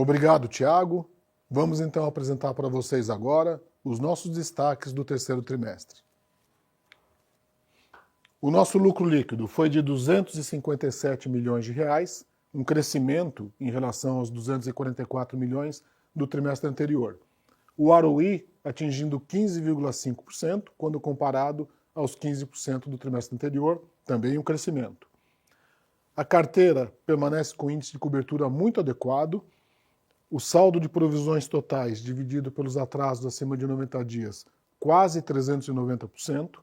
Obrigado, Tiago. Vamos então apresentar para vocês agora os nossos destaques do terceiro trimestre. O nosso lucro líquido foi de 257 milhões de reais, um crescimento em relação aos 244 milhões do trimestre anterior. O ROE atingindo 15,5% quando comparado aos 15% do trimestre anterior, também um crescimento. A carteira permanece com índice de cobertura muito adequado. O saldo de provisões totais dividido pelos atrasos acima de 90 dias, quase 390%.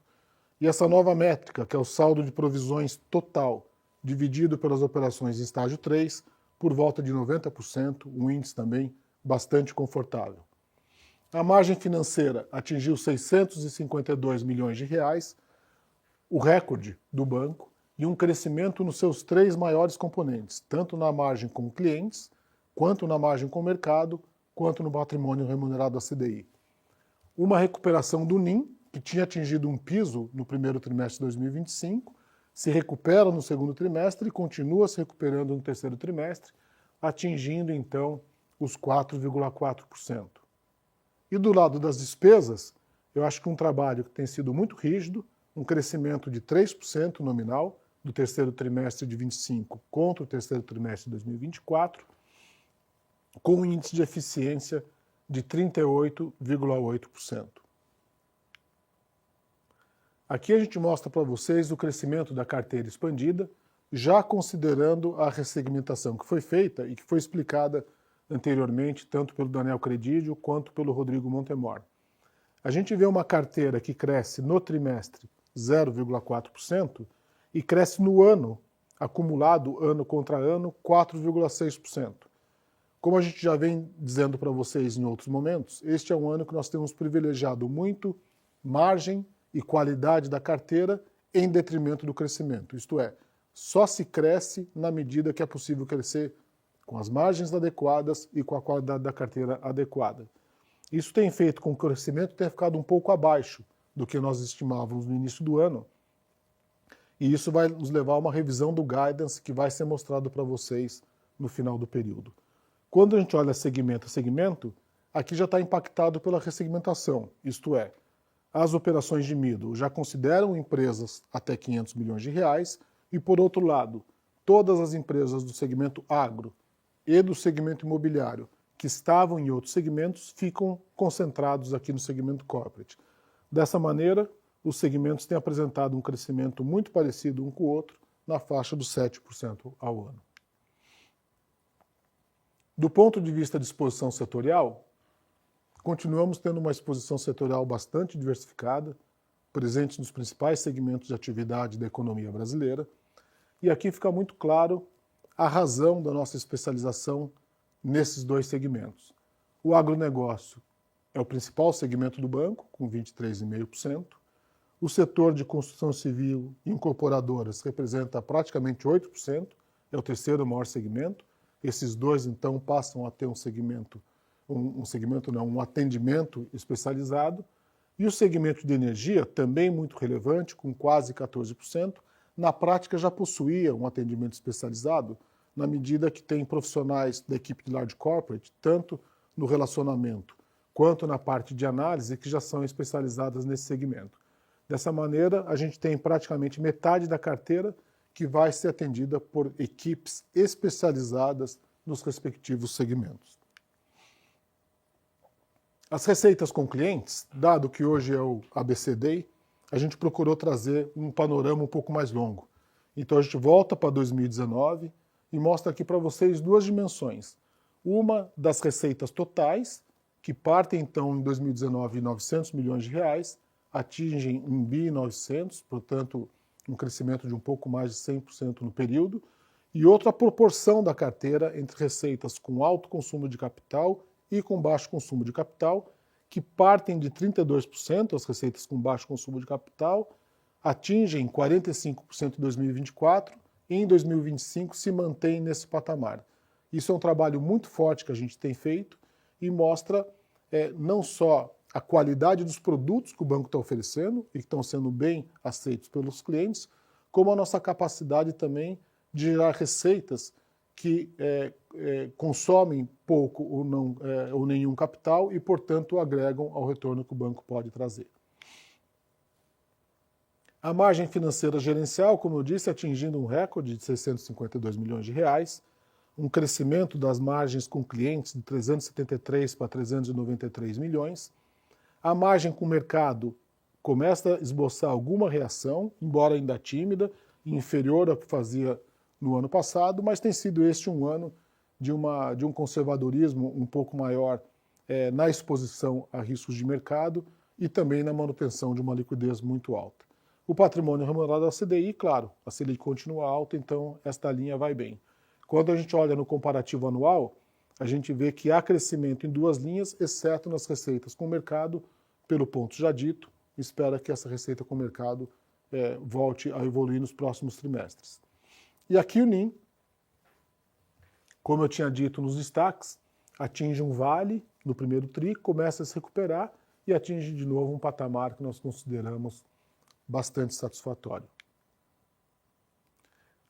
E essa nova métrica, que é o saldo de provisões total dividido pelas operações em estágio 3, por volta de 90%, um índice também bastante confortável. A margem financeira atingiu 652 milhões de reais, o recorde do banco, e um crescimento nos seus três maiores componentes, tanto na margem com clientes, quanto na margem com o mercado, quanto no patrimônio remunerado a CDI. Uma recuperação do NIM, que tinha atingido um piso no primeiro trimestre de 2025, se recupera no segundo trimestre e continua se recuperando no terceiro trimestre, atingindo então os 4,4%. E do lado das despesas, eu acho que um trabalho que tem sido muito rígido, um crescimento de 3% nominal do terceiro trimestre de 2025 contra o terceiro trimestre de 2024, com um índice de eficiência de 38,8%. Aqui a gente mostra para vocês o crescimento da carteira expandida, já considerando a ressegmentação que foi feita e que foi explicada anteriormente, tanto pelo Daniel Credidio quanto pelo Rodrigo Montemor. A gente vê uma carteira que cresce no trimestre 0,4% e cresce no ano, acumulado ano contra ano, 4,6%. Como a gente já vem dizendo para vocês em outros momentos, este é um ano que nós temos privilegiado muito margem e qualidade da carteira em detrimento do crescimento. Isto é, só se cresce na medida que é possível crescer com as margens adequadas e com a qualidade da carteira adequada. Isso tem feito com que o crescimento tenha ficado um pouco abaixo do que nós estimávamos no início do ano, e isso vai nos levar a uma revisão do guidance que vai ser mostrado para vocês no final do período. Quando a gente olha segmento a segmento, aqui já está impactado pela ressegmentação, isto é, as operações de middle já consideram empresas até 500 milhões de reais e, por outro lado, todas as empresas do segmento agro e do segmento imobiliário que estavam em outros segmentos ficam concentrados aqui no segmento corporate. Dessa maneira, os segmentos têm apresentado um crescimento muito parecido um com o outro, na faixa dos 7% ao ano. Do ponto de vista de exposição setorial, continuamos tendo uma exposição setorial bastante diversificada, presente nos principais segmentos de atividade da economia brasileira, e aqui fica muito claro a razão da nossa especialização nesses dois segmentos. O agronegócio é o principal segmento do banco, com 23,5%. O setor de construção civil e incorporadoras representa praticamente 8%, é o terceiro maior segmento. Esses dois, então, passam a ter um atendimento especializado. E o segmento de energia, também muito relevante, com quase 14%, na prática já possuía um atendimento especializado, na medida que tem profissionais da equipe de large corporate, tanto no relacionamento quanto na parte de análise, que já são especializadas nesse segmento. Dessa maneira, a gente tem praticamente metade da carteira que vai ser atendida por equipes especializadas nos respectivos segmentos. As receitas com clientes, dado que hoje é o ABC Day, a gente procurou trazer um panorama um pouco mais longo. Então a gente volta para 2019 e mostra aqui para vocês duas dimensões. Uma das receitas totais, que partem então em 2019 em 900 milhões de reais, atingem 1 bi 900, portanto um crescimento de um pouco mais de 100% no período, e outra proporção da carteira entre receitas com alto consumo de capital e com baixo consumo de capital, que partem de 32%, as receitas com baixo consumo de capital, atingem 45% em 2024 e em 2025 se mantém nesse patamar. Isso é um trabalho muito forte que a gente tem feito e mostra não só a qualidade dos produtos que o banco está oferecendo e que estão sendo bem aceitos pelos clientes, como a nossa capacidade também de gerar receitas que consomem pouco ou nenhum capital e, portanto, agregam ao retorno que o banco pode trazer. A margem financeira gerencial, como eu disse, atingindo um recorde de 652 milhões de reais, um crescimento das margens com clientes de 373 para 393 milhões. A margem com o mercado começa a esboçar alguma reação, embora ainda tímida, e inferior ao que fazia no ano passado, mas tem sido este um ano de um conservadorismo um pouco maior na exposição a riscos de mercado e também na manutenção de uma liquidez muito alta. O patrimônio remunerado da CDI, claro, a Selic continua alta, então esta linha vai bem. Quando a gente olha no comparativo anual, a gente vê que há crescimento em duas linhas, exceto nas receitas com o mercado, pelo ponto já dito, espera que essa receita com o mercado volte a evoluir nos próximos trimestres. E aqui o NIM, como eu tinha dito nos destaques, atinge um vale no primeiro TRI, começa a se recuperar e atinge de novo um patamar que nós consideramos bastante satisfatório.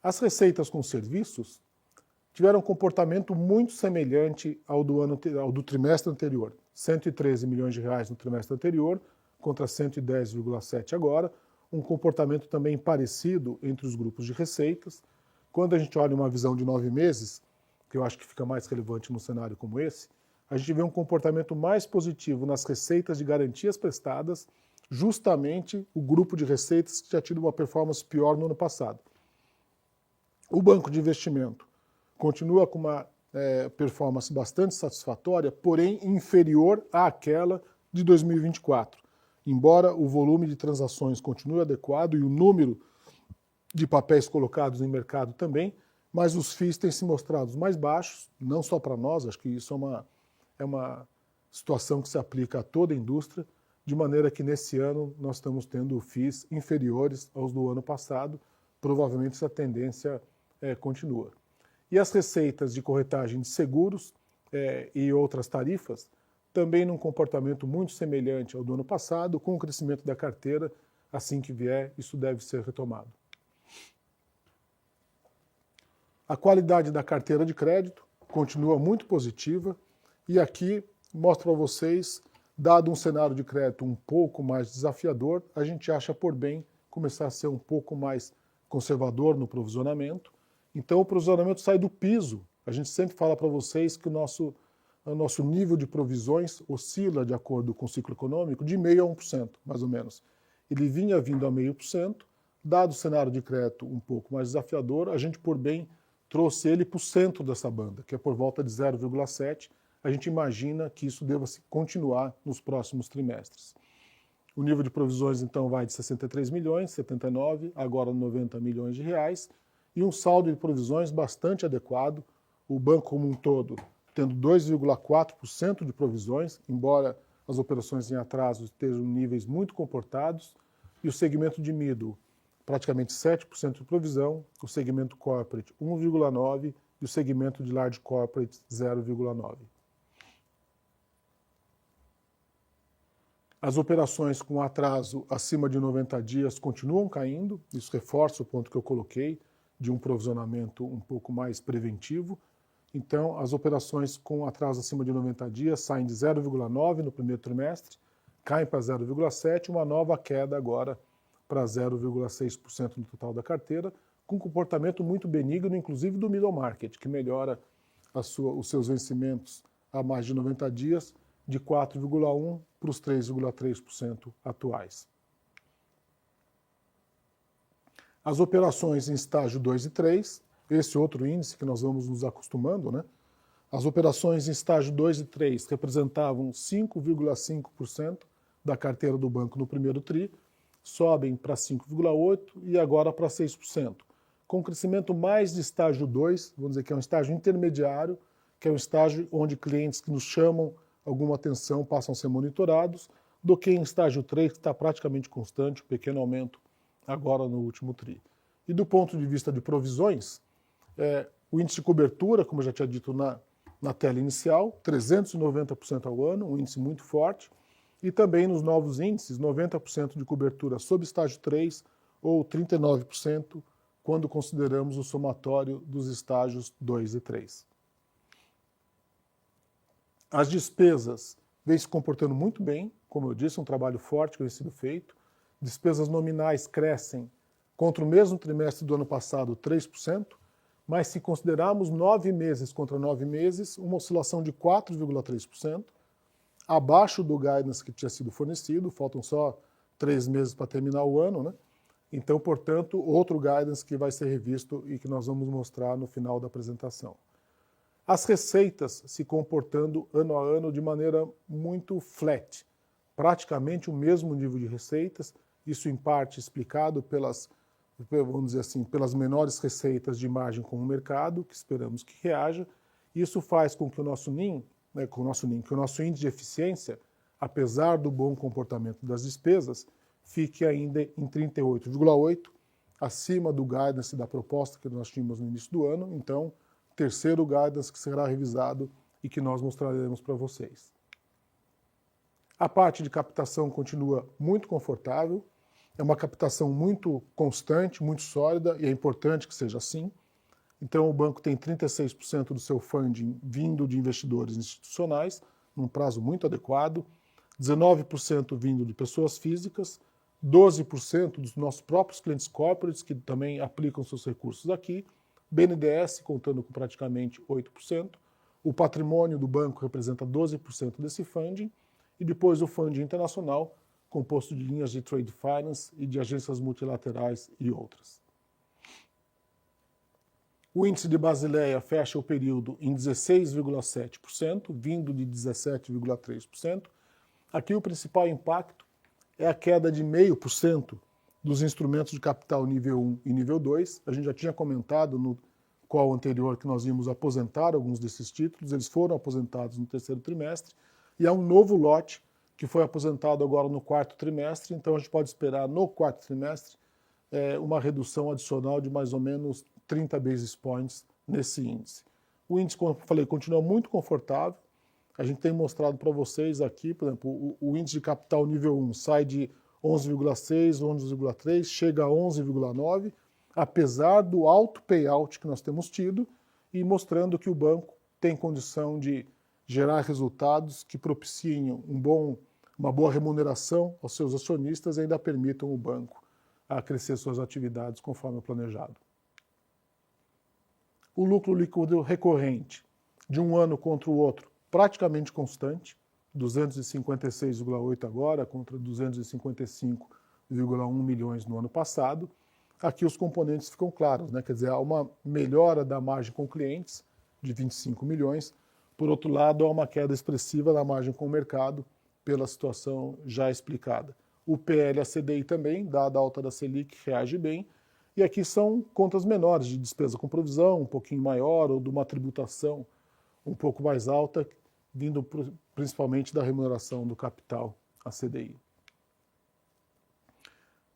As receitas com serviços tiveram um comportamento muito semelhante ao do trimestre anterior. 113 milhões de reais no trimestre anterior, contra 110,7 agora, um comportamento também parecido entre os grupos de receitas. Quando a gente olha uma visão de 9 meses, que eu acho que fica mais relevante num cenário como esse, a gente vê um comportamento mais positivo nas receitas de garantias prestadas, justamente o grupo de receitas que tinha tido uma performance pior no ano passado. O banco de investimento continua com uma performance bastante satisfatória, porém inferior àquela de 2024. Embora o volume de transações continue adequado e o número de papéis colocados em mercado também, mas os FIIs têm se mostrado mais baixos, não só para nós, acho que isso é uma situação que se aplica a toda a indústria, de maneira que nesse ano nós estamos tendo FIIs inferiores aos do ano passado, provavelmente essa tendência continua. E as receitas de corretagem de seguros e outras tarifas, também num comportamento muito semelhante ao do ano passado, com o crescimento da carteira, assim que vier, isso deve ser retomado. A qualidade da carteira de crédito continua muito positiva e aqui mostro para vocês, dado um cenário de crédito um pouco mais desafiador, a gente acha por bem começar a ser um pouco mais conservador no provisionamento. Então o provisionamento sai do piso. A gente sempre fala para vocês que o nosso nível de provisões oscila de acordo com o ciclo econômico de 0,5% a 1%, mais ou menos. Ele vinha vindo a 0,5%, dado o cenário de crédito um pouco mais desafiador, a gente por bem trouxe ele para o centro dessa banda, que é por volta de 0,7%. A gente imagina que isso deva continuar nos próximos trimestres. O nível de provisões, então, vai de 63 milhões, 79, agora 90 milhões de reais, e um saldo de provisões bastante adequado, o banco como um todo tendo 2,4% de provisões, embora as operações em atraso estejam em níveis muito comportados, e o segmento de middle, praticamente 7% de provisão, o segmento corporate 1,9% e o segmento de large corporate 0,9%. As operações com atraso acima de 90 dias continuam caindo, isso reforça o ponto que eu coloquei, de um provisionamento um pouco mais preventivo. Então, as operações com atraso acima de 90 dias saem de 0,9 no primeiro trimestre, caem para 0,7, uma nova queda agora para 0,6% no total da carteira, com comportamento muito benigno, inclusive do middle market, que melhora os seus vencimentos a mais de 90 dias, de 4,1% para os 3,3% atuais. As operações em estágio 2 e 3, esse outro índice que nós vamos nos acostumando, né? As operações em estágio 2 e 3 representavam 5,5% da carteira do banco no primeiro TRI, sobem para 5,8% e agora para 6%. Com crescimento mais de estágio 2, vamos dizer que é um estágio intermediário, que é um estágio onde clientes que nos chamam alguma atenção passam a ser monitorados, do que em estágio 3, que está praticamente constante, um pequeno aumento agora no último TRI. E do ponto de vista de provisões, o índice de cobertura, como eu já tinha dito na tela inicial, 390% ao ano, um índice muito forte, e também nos novos índices, 90% de cobertura sob estágio 3 ou 39% quando consideramos o somatório dos estágios 2 e 3. As despesas vêm se comportando muito bem, como eu disse, um trabalho forte que vem sendo feito. Despesas nominais crescem contra o mesmo trimestre do ano passado 3%, mas se considerarmos 9 meses contra 9 meses, uma oscilação de 4,3%, abaixo do guidance que tinha sido fornecido, faltam só 3 meses para terminar o ano, né? Então, portanto, outro guidance que vai ser revisto e que nós vamos mostrar no final da apresentação. As receitas se comportando ano a ano de maneira muito flat, praticamente o mesmo nível de receitas, isso em parte explicado pelas, vamos dizer assim, pelas menores receitas de margem com o mercado, que esperamos que reaja. Isso faz com que o nosso NIM, que o nosso índice de eficiência, apesar do bom comportamento das despesas, fique ainda em 38,8, acima do guidance da proposta que nós tínhamos no início do ano. Então, terceiro guidance que será revisado e que nós mostraremos para vocês. A parte de captação continua muito confortável, é uma captação muito constante, muito sólida, e é importante que seja assim. Então, o banco tem 36% do seu funding vindo de investidores institucionais, num prazo muito adequado, 19% vindo de pessoas físicas, 12% dos nossos próprios clientes corporates, que também aplicam seus recursos aqui, BNDES contando com praticamente 8%, o patrimônio do banco representa 12% desse funding, e depois o funding internacional, composto de linhas de trade finance e de agências multilaterais e outras. O índice de Basileia fecha o período em 16,7%, vindo de 17,3%. Aqui o principal impacto é a queda de 0,5% dos instrumentos de capital nível 1 e nível 2. A gente já tinha comentado no call anterior que nós íamos aposentar alguns desses títulos, eles foram aposentados no terceiro trimestre, e há um novo lote que foi aposentado agora no quarto trimestre, então a gente pode esperar no quarto trimestre uma redução adicional de mais ou menos 30 basis points nesse índice. O índice, como eu falei, continua muito confortável. A gente tem mostrado para vocês aqui, por exemplo, o índice de capital nível 1 sai de 11,6, 11,3, chega a 11,9, apesar do alto payout que nós temos tido, e mostrando que o banco tem condição de gerar resultados que propiciem uma boa remuneração aos seus acionistas e ainda permitam o banco a crescer suas atividades conforme o planejado. O lucro líquido recorrente de um ano contra o outro praticamente constante, 256,8 agora contra 255,1 milhões no ano passado. Aqui os componentes ficam claros, né? Quer dizer, há uma melhora da margem com clientes de 25 milhões, por outro lado, há uma queda expressiva na margem com o mercado pela situação já explicada. O PL a CDI também, dada a alta da Selic, reage bem, e aqui são contas menores de despesa com provisão, um pouquinho maior, ou de uma tributação um pouco mais alta, vindo principalmente da remuneração do capital a CDI.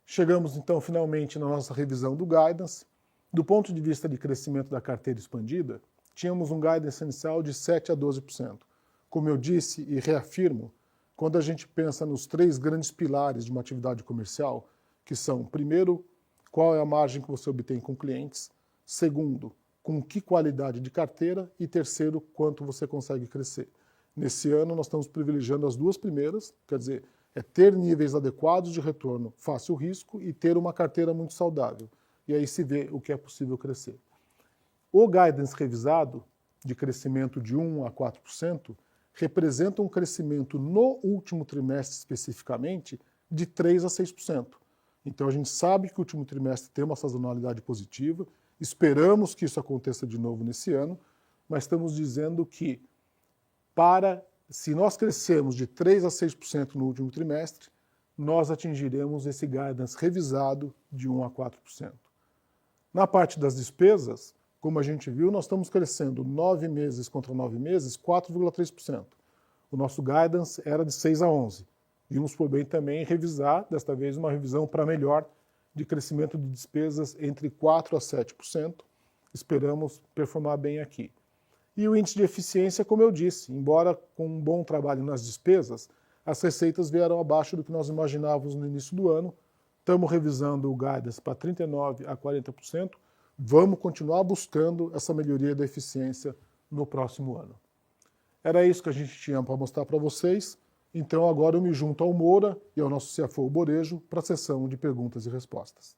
Chegamos então finalmente na nossa revisão do guidance. Do ponto de vista de crescimento da carteira expandida, tínhamos um guidance inicial de 7 a 12%. Como eu disse e reafirmo, quando a gente pensa nos 3 grandes pilares de uma atividade comercial, que são, primeiro, qual é a margem que você obtém com clientes, segundo, com que qualidade de carteira, e terceiro, quanto você consegue crescer. Nesse ano nós estamos privilegiando as 2 primeiras, quer dizer, é ter níveis adequados de retorno face ao risco e ter uma carteira muito saudável. E aí se vê o que é possível crescer. O guidance revisado, de crescimento de 1 a 4%, representa um crescimento no último trimestre especificamente de 3 a 6%. Então a gente sabe que o último trimestre tem uma sazonalidade positiva, esperamos que isso aconteça de novo nesse ano, mas estamos dizendo que se nós crescermos de 3 a 6% no último trimestre, nós atingiremos esse guidance revisado de 1 a 4%. Na parte das despesas, como a gente viu, nós estamos crescendo 9 meses contra 9 meses, 4,3%. O nosso guidance era de 6 a 11%. Vimos por bem também revisar, desta vez uma revisão para melhor, de crescimento de despesas entre 4 a 7%. Esperamos performar bem aqui. E o índice de eficiência, como eu disse, embora com um bom trabalho nas despesas, as receitas vieram abaixo do que nós imaginávamos no início do ano, estamos revisando o guidance para 39% a 40%, vamos continuar buscando essa melhoria da eficiência no próximo ano. Era isso que a gente tinha para mostrar para vocês, então agora eu me junto ao Moura e ao nosso CFO Borejo para a sessão de perguntas e respostas.